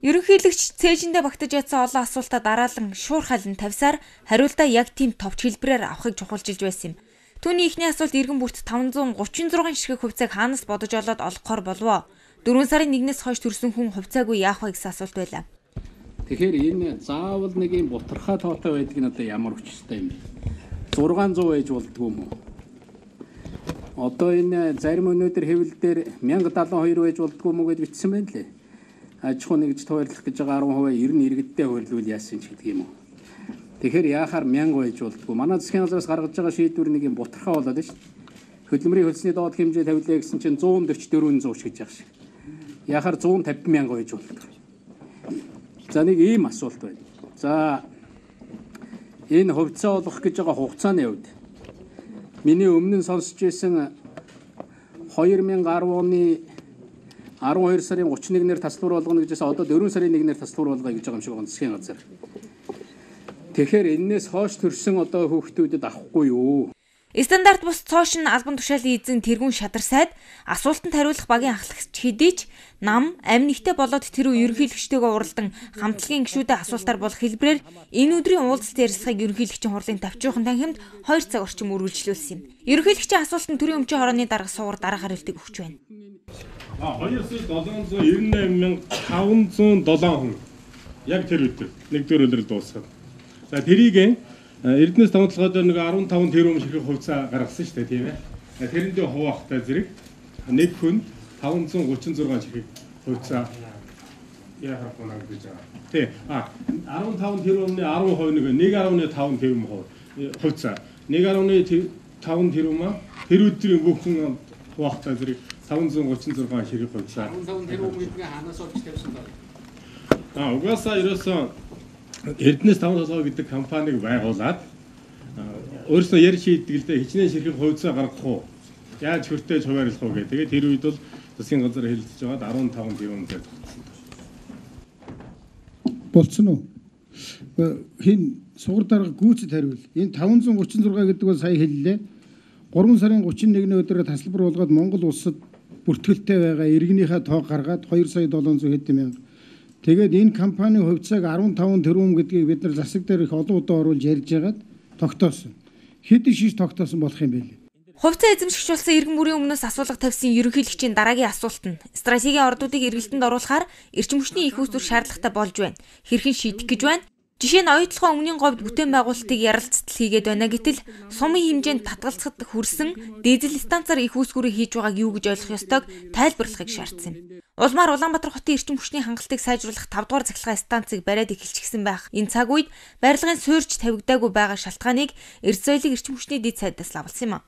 Ерөнхийлөгч цээжиндээ багтаж ядсан олон асуултад дараалан шуурхайлан тавьсаар хариултаа яг тийм товч хэлбэрээр авахыг чухалчилж байсан юм. Түүний ихний асуулт эргэн бүрт 536 ширхэг хувьцааг хаанаас бодож олоод олохоор болов? 4 сарын 1-ээс хойш төрсөн хүн хувьцаагүй яах вэ гэсэн асуулт байлаа. Тэгэхээр энэ заавал нэг юм бутархай тоотой байдаг нь одоо ямар хүчтэй юм бэ? 600 байж болдгоо юм уу? Одоо энэ зарим өнөөдөр хэвлэлээр 1072 байж болдгоо юм уу гэж бичсэн байна лээ. Аж ахуй нэгж тоорлох гэж байгаа 10% ер нь иргэдтэй хөрвөл яасан ч гэдэг юм уу. Тэгэхээр яахаар 1000 байж болдгоо. Манай засгийн газраас гаргаж байгаа шийдвэр нэг юм бутархай болоод байна шүү дээ. Хөдөлмөрийн хөлсний доод хэмжээ тавилаа гэсэн чинь 144 100 гэж яах шиг. Яахаар 150,000 байж болдгоо. За нэг ийм асуулт байна. За энэ хувьцаа олох гэж байгаа хугацааны хувьд миний өмнө нь сонсч байсан 2010 оны 12 сарын 31-ээр таслуур болгоно гэжээс одоо 4 сарын 1-ээр таслуур болгоё гэж байгаа юм шиг байна засгийн газар. Тэгэхээр энээс хойш төрсэн одоо хүүхдүүдэд авахгүй юу? Стандарт бус цоошин албан тушаалын эзэн тэргүүн шадар сайд асуултанд хариулах багийн ахлагч хэдий ч нам амь нэгтэй болоод тэр үе ерөнхийлөгчтэйгээ уралдан хамтлагийн гишүүдэд асуултаар болох хэлбэрээр энэ өдрийн уулзалт ярилцлагыг ерөнхийлөгчийн хурлын тавьчихын танхимд 2 цаг орчим үргэлжлүүлсэн юм. Ерөнхийлөгчийн асуултанд төрийн өмчийн хорооны дарга суугаар дараах хариултыг өгч байна. 2,798,507 хүн яг тэр өдөр нэгдүгээр улирал дуусгав. За тэрийг Эрдэнэс тавталгаагаар нэг 15 тэрбум ширхэг хувьцаа гаргасан шүү дээ, тийм ээ. Тэрэндээ хуваахтай зэрэг нэг хүн 536 ширхэг хувьцаа яахаар гонаг гэж байгаа. Тий. 15 тэрбумны 10% нэг 1.5 тэрбум хувьцаа. 1.5 тэрбум тэр өдрийн бүхэн хуваахтай зэрэг 536 ширхэг хувьцаа. 15 тэрбум гэдгээ хаанаас олж тавьсан бэ? Угаасаа ерөөсөн Эрдэнэс тавталгаа гэдэг компанийг байгуулад өөрөөсөө ярь шийдгэлдээ хичнээн ширхэг хувьцаа гаргах уу? Яаж хөртөөж хуваарлах уу гэдэг. Тэгээд тэр үед бол засгийн газар хэлэлцэж байгаад 15 тэрбум дээр тогтсон. Болцсон уу? Хин сугар дарга гүйцэд хариул. Энэ 536 гэдэг бол сая хэллээ. 3 сарын 31-ний өдрөө тасалбар болгоод Монгол улсад бүртгэлтэй байгаа иргэнийхээ тоог гаргаад 2,700,000 хэд. Тэгээд энэ компанийн хувьцааг 15 тэрбум гэдгийг бид нар засаг дээр их олон удаа оруулж ярьж байгаад тогтоосон. Хэдэн шиш тогтоосон болох юм бэ? Хувьцаа эзэмшигчулсан иргэн бүрийн өмнөөс асуулга тавьсан ерөнхийлөгчийн дараагийн асуулт нь стратегийн ордуудыг эргэлтэнд оруулахаар эрчим хүчний их үүсвэр шаардлагатай болж байна. Хэрхэн шийдэх гэж байна? Жишээ нь оюутлогын өмнгийн говьд бүтээн байгуулалтыг ярилцтал хийгээд байна гэтэл сумын хэмжээнд татгалзахад хүрсэн дизель станцаар их үүсгүүрийг хийж байгааг юу гэж ойлгох ёстойг тайлбарлахыг шаардсан юм. Улмаар Улаанбаатар хотын эрчим хүчний хангалтыг сайжруулах 5 дугаар цахилгаан станцыг бариад эхэлчихсэн байх. Энэ цаг үед барилгын суурьж тавигдаагүй байгаа шалтгааныг Эрдэс соёлын эрчим хүчний дэд сайдаас авалсан юм.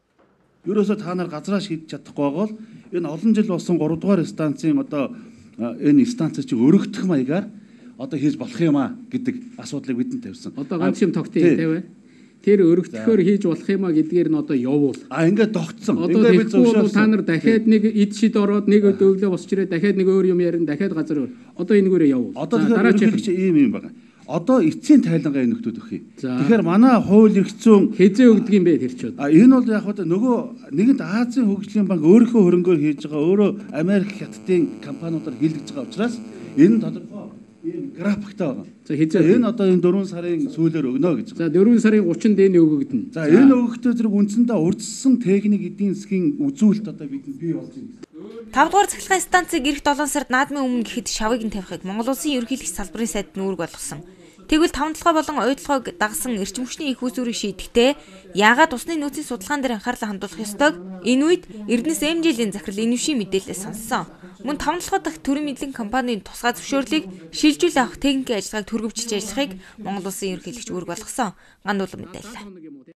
Ерөөсөө та нар газраа шийдэж чадахгүй байгаа бол энэ олон жил болсон 3 дугаар станцын одоо энэ станцыг чи өргөдөх маягаар одоо хийж болох юм а гэдэг асуудлыг бидэнд тавьсан. Одоо ганц юм тогтъё тавь. Тэр өргөдөхөөр хийж болох юм а гэдгээр нь одоо явуул. Ингээд тогтсон. Ингээд бид зөвшөөрсөн. Та нар дахиад нэг эд шид ороод нэг өдөглөө босч ирээ дахиад нэг өөр юм ярина дахиад газар өөр. Одоо энэгээрээ явуул. Одоо дараач ийм юм байна. Одоо эцсийн тайлангаа энэ нөхдүүд өгье. Тэгэхээр манай хууль эрх зүйн хизээ өгдөг юм бэ тэр ч удаа. Энэ бол яг одоо нөгөө нэгэнт Азийн хөгжлийн банк өөрийнхөө хөрөнгөөр хийж байгаа өөрөө Америк хятадын компаниудаар хийлгэж байгаа учраас энэ тодорхой ийм графиктай байгаа. За хизээ энэ одоо энэ 4 сарын сүүлээр өгнө гэж. За 4 сарын 30-нд энэ өгөгдөнө. За энэ өгөхдөө зэрэг үндсэндээ урдсан техник эдийн засгийн үзүүлэлт одоо бидэнд бий болж байна. 5 дугаар цахилгаан станцыг эх 7 сард наадмын өмнө гэхэд шавыг нь тавихыг Монгол Улсын ерөнхийлөгч салбарын сайд нүүрэг болгосон. Тэгвэл тавталгаа болон ойдлогыг дагсан эрчим хүчний их үүсвэрийг шийдэхдээ яагаад усны нөөцийн судалгаан дээр анхаарлаа хандуулах ёстойг энэ үед Эрдэнэс МЖ-ийн захирал инвшийн мэдээлэлээ сонссон. Мөн тавталгаа дахь төрийн мэдлэг компанийн тусгай зөвшөөрлийг шилжүүл авах техникийн ажиллагааг түргэвчилж ажиллахыг Монгол Улсын ерөнхийлөгч үүрэг болгосон. Гандуулан мэдээлэл.